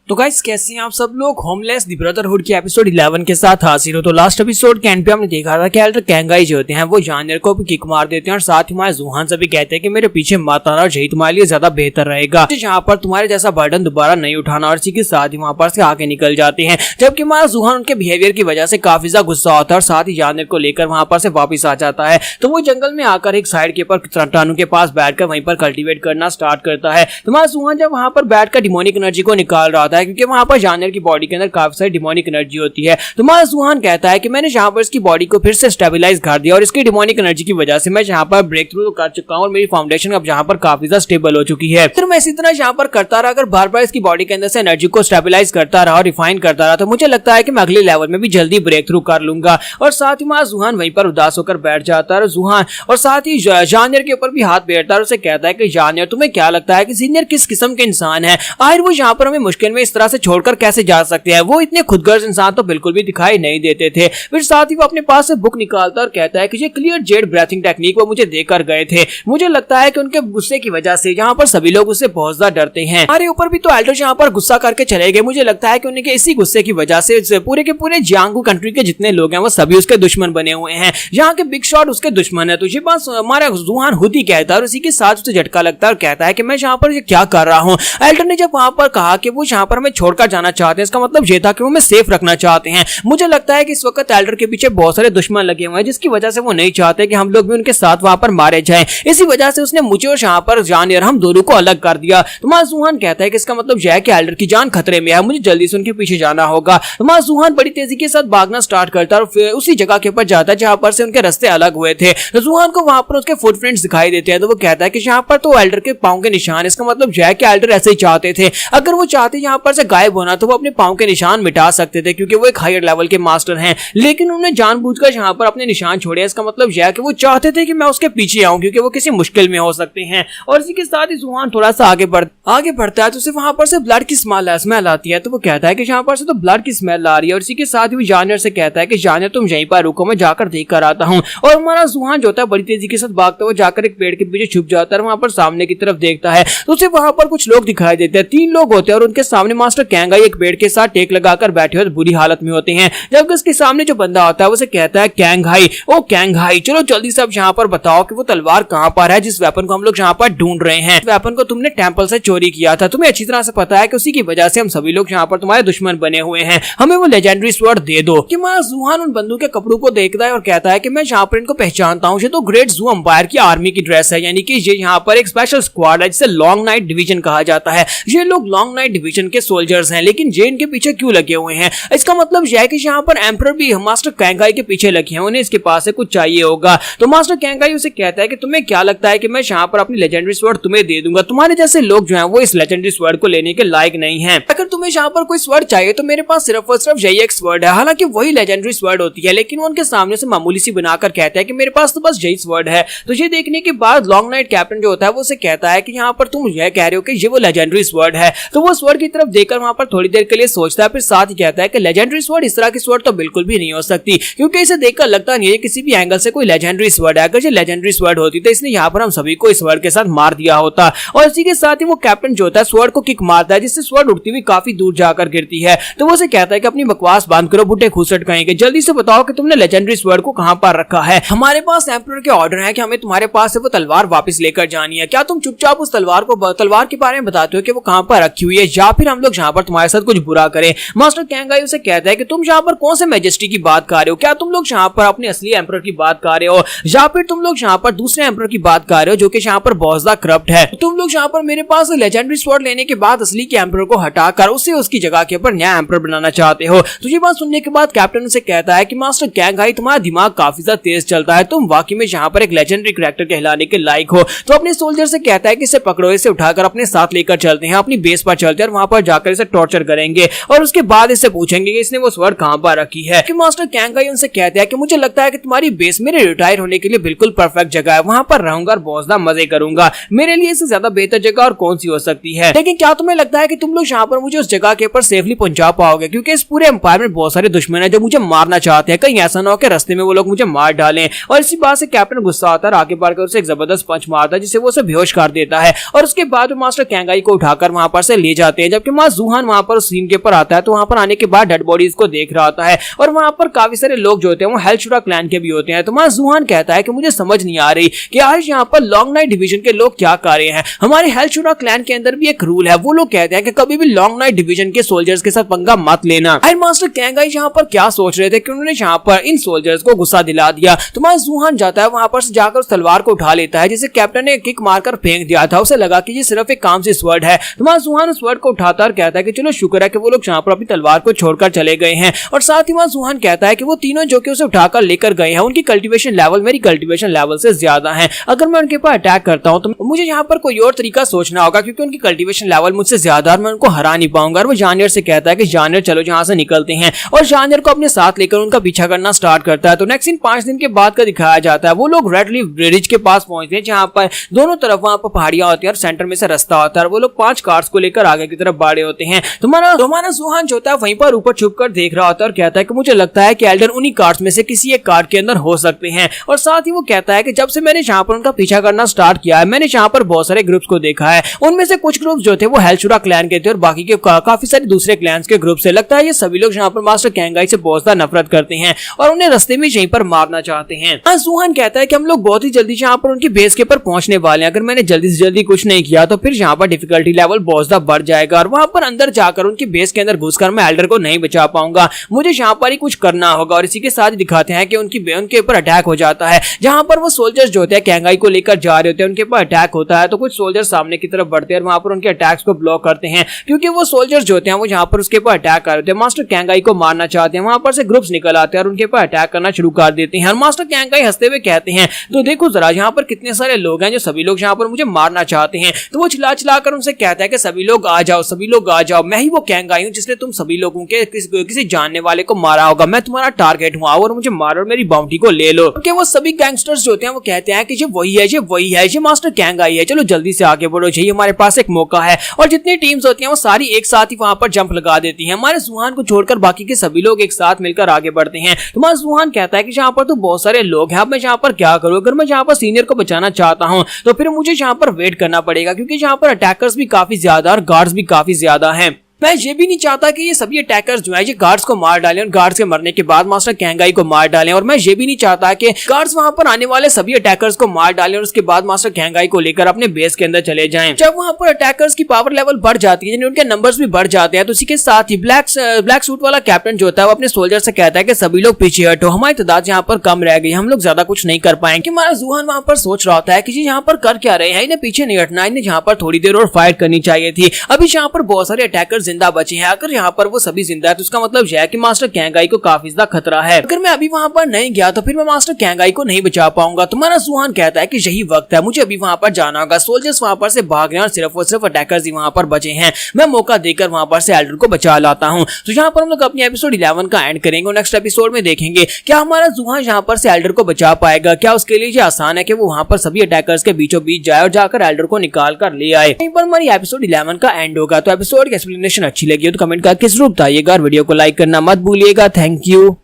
तो गाइस कैसे हैं आप सब लोग। होमलेस द ब्रदरहुड के एपिसोड 11 के साथ हाजिर हो। तो लास्ट एपिसोड के एंड पे हमने देखा था कि एल्डर कैंगाई जो होते हैं वो जानवर को भी किक मार देते हैं और साथ ही हमारे जुहान से भी कहते हैं कि मेरे पीछे मत आना, यही तुम्हारे लिए ज्यादा बेहतर रहेगा, जहाँ पर तुम्हारे जैसा बर्डन दोबारा नहीं उठाना। और इसी के साथ ही वहाँ पर से आगे निकल जाते हैं, जबकि हमारा जुहान उनके बिहेवियर की वजह से काफी ज्यादा गुस्सा होता है और साथ ही जानवर को लेकर वहाँ पर से वापिस आ जाता है। तो वो जंगल में आकर एक साइड के ऊपर टानू के पास बैठकर वहीं पर कल्टीवेट करना स्टार्ट करता है। तो हमारा जुहान जब वहाँ पर बैठकर डिमोनिक एनर्जी को निकाल रहा था, क्योंकि वहाँ पर जानवर की बॉडी के अंदर काफी सारी डिमोनिक एनर्जी होती है, तो हमारा जुहान कहता है कि मैंने यहाँ पर इसकी बॉडी को फिर से स्टेबलाइज कर दिया और इसकी डिमोनिक एनर्जी की वजह से मैं यहाँ पर ब्रेक थ्रू कर चुका हूँ और मेरी फाउंडेशन अब यहाँ पर काफी ज्यादा स्टेबल हो चुकी है। फिर मैं इसी तरह यहाँ पर करता रहा, अगर बार बार इसकी बॉडी के अंदर से एनर्जी को स्टेबलाइज करता रहा और रिफाइन करता रहा, तो मुझे लगता है कि मैं अगले लेवल में भी जल्दी ब्रेक थ्रू कर लूंगा। और साथ ही हमारा जुहान वहीं पर उदास होकर बैठ जाता है। जुहान और साथ ही जानवर के ऊपर भी हाथ बैठता है और उसे कहता है कि जानवर, तुम्हें क्या लगता है कि सीनियर किस किस्म के इंसान है, आखिर वो यहाँ पर हमें मुश्किल में इस तरह से छोड़कर कैसे जा सकते हैं। वो इतने खुदगर्ज इंसान तो बिल्कुल भी दिखाई नहीं देते थे। फिर साथ ही वो अपने पास से बुक निकालता और कहता है कि ये क्लियर जेड ब्रीथिंग टेक्निक वो मुझे देकर गए थे। मुझे लगता है कि उनके गुस्से की वजह से यहाँ पर सभी लोग उससे बहुत ज्यादा डरते हैं। हमारे ऊपर भी तो एल्डर यहाँ पर गुस्सा करके चले गए। मुझे लगता है कि उनके इसी गुस्से की वजह से पूरे के पूरे जियांगू कंट्री के जितने लोग हैं वो सभी उसके दुश्मन बने हुए हैं। यहाँ के बिग शॉट उसके दुश्मन है। तो ये बात हमारा जुहान खुद ही कहता है और इसी के साथ उसे झटका लगता है और कहता है कि मैं यहाँ पर क्या कर रहा हूँ। एल्डर ने जब वहां पर कहा कि वो यहाँ पर हमें छोड़कर जाना चाहते हैं, इसका मतलब ये था कि वो हमें सेफ रखना चाहते हैं। मुझे लगता है कि इस वक्त एल्डर के पीछे बहुत सारे दुश्मन लगे हुए हैं, जिसकी वजह से वो नहीं चाहते कि हम लोग भी उनके साथ वहां पर मारे जाएं। इसी वजह से उसने मुझे और यहाँ पर जानवर हम दोनों को अलग कर दिया। तुम्हारा जुहान कहता है कि इसका मतलब यह है कि एल्डर की जान खतरे में है, मुझे जल्दी से उनके पीछे जाना होगा। तुम्हारा जुहान बड़ी तेजी के साथ भागना स्टार्ट करता है और फिर उसी जगह के ऊपर जाता है जहां पर से उनके रास्ते अलग हुए थे। तो जुहान को वहां पर उसके फुटप्रिंट्स दिखाई देते हैं। तो वो कहता है कि यहाँ पर तो एल्डर के पांव के निशान, इसका मतलब यह है कि एल्डर ऐसे ही चाहते थे, अगर वो चाहते यहाँ पर से गायब होना तो वो अपने पांव के निशान मिटा सकते थे, क्योंकि वो एक हायर लेवल के मास्टर हैं। लेकिन उन्होंने जानबूझकर यहाँ पर अपने निशान छोड़े। इसका मतलब यह है कि वो चाहते थे कि मैं उसके पीछे आऊं, क्योंकि वो किसी मुश्किल में हो सकते हैं। और इसी के साथ ही जुहान थोड़ा सा आगे बढ़ता है तो उसे वहां पर से ब्लड की स्मेल आती है। तो वो कहता है कि यहाँ पर से तो ब्लड की स्मेल आ रही है। और इसी के साथ ही वो जानवर से कहता है कि जानवर तुम यहीं पर रुको, मैं जाकर देख कर आता हूँ। और हमारा जुहान जो होता है बड़ी तेजी के साथ भागता हुआ जाकर एक पेड़ के पीछे छुप जाता है। वहां पर सामने की तरफ देखता है तो उसे वहां पर कुछ लोग दिखाई देते हैं। 3 लोग होते हैं और उनके सामने मास्टर कैंगाई एक पेड़ के साथ टेक लगाकर बैठे हुए बुरी हालत में होते हैं। जबकि उसके सामने जो बंदा होता है उसे कहता है कैंगाई, ओ कैंगाई, चलो जल्दी से अब यहाँ पर बताओ कि वो तलवार कहाँ पर है जिस वेपन को हम लोग यहाँ पर ढूंढ रहे हैं। वेपन को तुमने टेंपल से चोरी किया था, तुम्हें अच्छी तरह से पता है कि उसी की वजह से हम सभी लोग यहाँ पर तुम्हारे दुश्मन बने हुए हैं, हमें वो लेजेंडरी स्वॉर्ड दे दो। कि हमारा जुहान उन बंदों के कपड़ों को देखता है और कहता है कि मैं यहाँ पर इनको पहचानता हूँ, ये तो ग्रेट जू एम्पायर की आर्मी की ड्रेस है, यानी कि ये यहाँ पर एक स्पेशल स्क्वाड है जिसे लॉन्ग नाइट डिवीजन कहा जाता है। ये लोग लॉन्ग नाइट डिवीजन के सोल्जर्स हैं, लेकिन ये इनके पीछे क्यों लगे हुए हैं? इसका मतलब यह है कि यहाँ पर एम्परर भी मास्टर कैंगाई के पीछे लगे हैं, उन्हें इसके पास से कुछ चाहिए होगा। तो मास्टर कैंगाई उसे कहता है कि तुम्हें क्या लगता है कि मैं यहाँ पर अपनी लेजेंडरी स्वॉर्ड तुम्हें दे दूंगा? तुम्हारे जैसे लोग जो हैं वो इस लेजेंडरी स्वॉर्ड को लेने के लायक नहीं हैं। अगर तुम्हें यहाँ पर कोई स्वॉर्ड चाहिए तो मेरे पास सिर्फ और सिर्फ यही एक स्वॉर्ड है। हालांकि वही लेजेंडरी स्वॉर्ड होती है, लेकिन वो उनके सामने से मामूली सी बनाकर कहता है कि मेरे पास तो बस यही स्वॉर्ड है। तो ये देखने के बाद लॉन्ग नाइट कैप्टन जो होता है वो उसे कहता है कि यहाँ पर तुम यह कह रहे हो कि ये वो लेजेंडरी स्वॉर्ड है। तो वो स्वॉर्ड की तरफ देखकर वहां पर थोड़ी देर के लिए सोचता है, फिर साथ ही कहता है कि लेजेंडरी स्वॉर्ड इस तरह की स्वॉर्ड तो बिल्कुल भी नहीं हो सकती, क्योंकि इसे देखकर लगता नहीं है किसी भी एंगल से कोई लेजेंडरी स्वॉर्ड है। अगर ये लेजेंडरी स्वॉर्ड होती तो इसने यहाँ पर हम सभी को इस स्वॉर्ड के साथ मार दिया होता। और इसी के साथ ही वो कैप्टन जो होता है स्वॉर्ड को किक मारता है, जिससे स्वॉर्ड उड़ती हुई काफी दूर जाकर गिरती है। तो वो उसे कहता है कि अपनी बकवास बंद करो, बुड्ढे खुसट कहेंगे, जल्दी से बताओ कि तुमने लेजेंडरी स्वॉर्ड को कहां पर रखा है। हमारे पास एम्परर के ऑर्डर है कि हमें तुम्हारे पास से वो तलवार वापस लेकर जानी है। क्या तुम चुपचाप उस तलवार के बारे में बताते हो कि वो कहां पर रखी हुई है, या फिर हम लोग यहाँ पर तुम्हारे साथ कुछ बुरा करें? मास्टर कैंगाई उसे कहता है कि तुम यहाँ पर कौन से मैजेस्टी की बात कर रहे हो? क्या तुम लोग यहाँ पर अपने असली एम्परर की बात कर रहे हो, या फिर तुम लोग यहाँ पर दूसरे एम्परर की बात कर रहे हो जो कि यहाँ पर बहुत ज्यादा करप्ट है? तुम लोग यहाँ पर मेरे पास लेजेंडरी स्वॉर्ड लेने के बाद असली के एम्परर को हटाकर उसे उसकी जगह के ऊपर नया एम्परर बनाना चाहते हो। तो ये बात सुनने के बाद कैप्टन उसे कहता है कि मास्टर कैंगाई, तुम्हारा दिमाग काफी ज्यादा तेज चलता है, तुम वाकई में यहाँ पर एक लेजेंडरी कैरेक्टर कहलाने के लायक हो। तो अपने सोल्जर से कहता है कि इसे पकड़ो, इसे उठाकर अपने साथ लेकर चलते हैं, अपनी बेस पर चलते हैं और वहां पर जाकर इसे टॉर्चर करेंगे और उसके बाद इससे पूछेंगे कि इसने वो स्वॉर्ड कहां पर रखी है। कि मास्टर कैंगाई उनसे कहते हैं कि मुझे लगता है कि तुम्हारी बेस मेरे रिटायर होने के लिए बिल्कुल परफेक्ट जगह है, वहां पर रहूंगा और बहुत ज्यादा मजे करूंगा, मेरे लिए इससे ज्यादा बेहतर जगह और कौन सी हो सकती है? लेकिन क्या तुम्हें लगता है कि तुम लोग यहाँ पर मुझे उस जगह के ऊपर सेफली पहुंचा पाओगे? क्योंकि इस पूरे एम्पायर में बहुत सारे दुश्मन है जो मुझे मारना चाहते हैं, कहीं ऐसा ना हो कि रास्ते में वो लोग मुझे मार डालें। और इसी बात से कैप्टन गुस्सा आता है, आगे बढ़कर उसे एक जबरदस्त पंच मारता है जिससे वो उसे बेहोश कर देता है। और उसके बाद मास्टर कैंगाई को उठाकर वहां पर से ले जाते हैं, जबकि माँ जूहान वहाँ पर सीन के ऊपर आता है। तो वहाँ पर आने के बाद डेड बॉडीज को देख रहा होता है और वहाँ पर काफी सारे लोग जो होते हैं वो हेल्शुरा क्लैन के भी होते हैं। तो माँ जूहान कहता है कि मुझे समझ नहीं आ रही कि आज यहाँ पर लॉन्ग नाइट डिवीजन के लोग क्या कर रहे हैं। हमारे हेल्शुरा क्लैन के अंदर भी एक रूल है, वो लोग कहते हैं कि कभी भी लॉन्ग नाइट डिवीजन के सोल्जर्स के साथ पंगा मत लेना। आयरन मास्टर कैंगाई यहाँ पर क्या सोच रहे थे कि उन्होंने यहाँ पर इन सोल्जर्स को गुस्सा दिला दिया। तो माँ जूहान जाता है वहां पर से जाकर उस तलवार को उठा लेता है जिसे कैप्टन ने किक मारकर फेंक दिया था। उसे लगा कि ये सिर्फ एक काम से स्वर्ड है। तो माँ जूहान उस स्वर्ड को उठाता और कहता है कि चलो शुक्र है कि वो लोग यहाँ पर अपनी तलवार को छोड़कर चले गए हैं। और साथ ही माँ जूहान कहता है कि वो तीनों जो कि उसे उठाकर लेकर गए हैं उनकी कल्टीवेशन लेवल मेरी कल्टीवेशन लेवल से ज्यादा है। अगर मैं उनके ऊपर अटैक करता हूँ तो मुझे यहाँ पर कोई और तरीका सोचना होगा क्योंकि उनकी कल्टीवेशन लेवल मुझसे ज्यादा और मैं उनको हरा नहीं पाऊंगा। और वो जानियर से कहता है कि जानियर चलो यहाँ से निकलते हैं और जानियर को अपने साथ लेकर उनका पीछा करना स्टार्ट करता है। तो नेक्स्ट इन 5 दिन के बाद का दिखाया जाता है। वो लोग रेड लीफ ब्रिज के पास पहुंचते हैं जहाँ पर दोनों तरफ वहाँ पर पहाड़ियां होती है और सेंटर में से रास्ता होता है। वो लोग 5 कार्ड्स को लेकर आगे की तरफ बढ़े होते हैं। तो हमारा जूहान जो होता है वहीं पर ऊपर छुप कर देख रहा होता है और कहता है कि मुझे लगता है कि एल्डर उन्हीं कार्ड्स में से किसी एक कार्ड के अंदर हो सकते हैं। और साथ ही वो कहता है कि जब से मैंने यहाँ पर उनका पीछा करना स्टार्ट किया है मैंने यहाँ पर बहुत सारे ग्रुप्स को देखा है। उनमें से कुछ ग्रुप्स जो थे वो हेल्शुरा क्लैन के थे और बाकी के काफी सारे दूसरे क्लैंस के ग्रुप से। लगता है ये सभी लोग यहाँ पर मास्टर कैंगाई से बहुत ज्यादा नफरत करते हैं और उन्हें रास्ते में यहीं पर मारना चाहते हैं। जूहान कहता है कि हम लोग बहुत ही जल्दी यहाँ पर उनकी बेस के ऊपर पहुंचने वाले हैं। अगर मैंने जल्दी से जल्दी कुछ नहीं किया तो फिर यहाँ पर डिफिकल्टी लेवल बहुत ज्यादा बढ़ जाएगा और वहां पर अंदर जाकर उनकी बेस के अंदर घुसकर मैं एल्डर को नहीं बचा पाऊंगा। मुझे यहाँ पर ही कुछ करना होगा। और इसी के साथ दिखाते हैं कि उनके ऊपर अटैक हो जाता है जहां पर वो सोल्जर्स जो होते हैं कैंगाई को लेकर जा रहे होते हैं उनके ऊपर अटैक होता है। तो कुछ सोल्जर्स सामने की तरफ बढ़ते हैं और वहां पर उनके अटैक्स को ब्लॉक करते हैं क्योंकि वो सोल्जर्स जो होते हैं वो यहाँ पर उसके ऊपर अटैक कर रहे होते हैं। मास्टर कैंगाई को मारना चाहते हैं। वहां पर से ग्रुप्स निकल आते हैं और उनके ऊपर अटैक करना शुरू कर देते हैं। और मास्टर कैंगाई हंसते हुए कहते हैं तो देखो जरा यहाँ पर कितने सारे लोग हैं जो सभी लोग यहाँ पर मुझे मारना चाहते हैं। तो वो चिल्ला चिल्ला कर उनसे कहता है कि सभी लोग आ जाओ, सभी लोग आ जाओ, मैं ही वो कैंगाई हूँ जिसने तुम सभी लोगों के किसी जानने वाले को मारा होगा। मैं तुम्हारा टारगेट हूँ और मुझे मारो और मेरी बाउंटी को ले लो। क्योंकि वो सभी गैंगस्टर्स जो होते हैं वो कहते हैं कि ये वही है, ये वही है, ये मास्टर कैंगाई है, चलो जल्दी से आगे बढ़ो, ये हमारे पास एक मौका है। और जितनी टीम्स होती हैं वो सारी एक साथ ही वहां पर जंप लगा देती हैं। हमारे जूहान को छोड़कर बाकी के सभी लोग एक साथ मिलकर आगे बढ़ते हैं। तो हमारा जूहान कहता है कि यहाँ पर तो बहुत सारे लोग हैं, अब मैं यहाँ पर क्या करूँ? अगर मैं यहाँ पर सीनियर को बचाना चाहता हूँ तो फिर मुझे यहाँ पर वेट करना पड़ेगा क्योंकि यहाँ पर अटैकर्स भी काफी ज्यादा और गार्ड्स भी काफी ज्यादा हैं। मैं ये भी नहीं चाहता कि ये सभी अटैकर्स जो है ये गार्ड्स को मार डालें और गार्ड्स के मरने के बाद मास्टर कैंगाई को मार डालें। और मैं ये भी नहीं चाहता कि गार्ड्स वहां पर आने वाले सभी अटैकर्स को मार डालें और उसके बाद मास्टर कैंगाई को लेकर अपने बेस के अंदर चले जाएं। जब वहां पर अटैकर्स की पावर लेवल बढ़ जाती है, उनके नंबर्स भी बढ़ जाते हैं, तो इसी के साथ ही ब्लैक सूट वाला कैप्टन जो होता है वो अपने सोल्जर से कहता है कि सभी लोग पीछे हटो, हमारी तादाद यहाँ पर कम रह गई, हम लोग ज्यादा कुछ नहीं कर पाएंगे। हमारा जूहान वहां पर सोच रहा होता है कि यहाँ पर कर क्या रहे हैं, इन्हें पीछे नहीं हटना, इन्हें यहाँ पर थोड़ी देर और फाइट करनी चाहिए थी। अभी यहाँ पर बहुत सारे अटैकर जिंदा बचे हैं, अगर यहाँ पर वो सभी जिंदा है तो उसका मतलब यह है कि मास्टर कैंगाई को काफी ज्यादा खतरा है। अगर मैं अभी वहां पर नहीं गया तो फिर मैं मास्टर कैंगाई को नहीं बचा पाऊंगा। तुम्हारा जूहान कहता है कि यही वक्त है, मुझे अभी वहां पर जाना होगा। सोल्जर्स वहां पर से भाग रहे हैं और सिर्फ अटैकर्स ही वहां पर बचे हैं। मैं मौका देकर वहां पर से एल्डर को बचा लाता हूँ। तो यहाँ पर हम लोग अपनी एपिसोड 11 का एंड करेंगे और नेक्स्ट एपिसोड में देखेंगे क्या हमारा जूहान यहाँ पर से एल्डर को बचा पाएगा। क्या उसके लिए आसान है कि वो वहां पर सभी अटैकर्स के बीचों बीच जाए और जाकर एल्डर को निकाल कर ले आए। यहीं पर हमारी एपिसोड 11 का एंड होगा। तो एपिसोड की एक्सप्लेनेशन अच्छी लगी हो तो कमेंट करके जरूर बताइएगा और वीडियो को लाइक करना मत भूलिएगा। Thank you.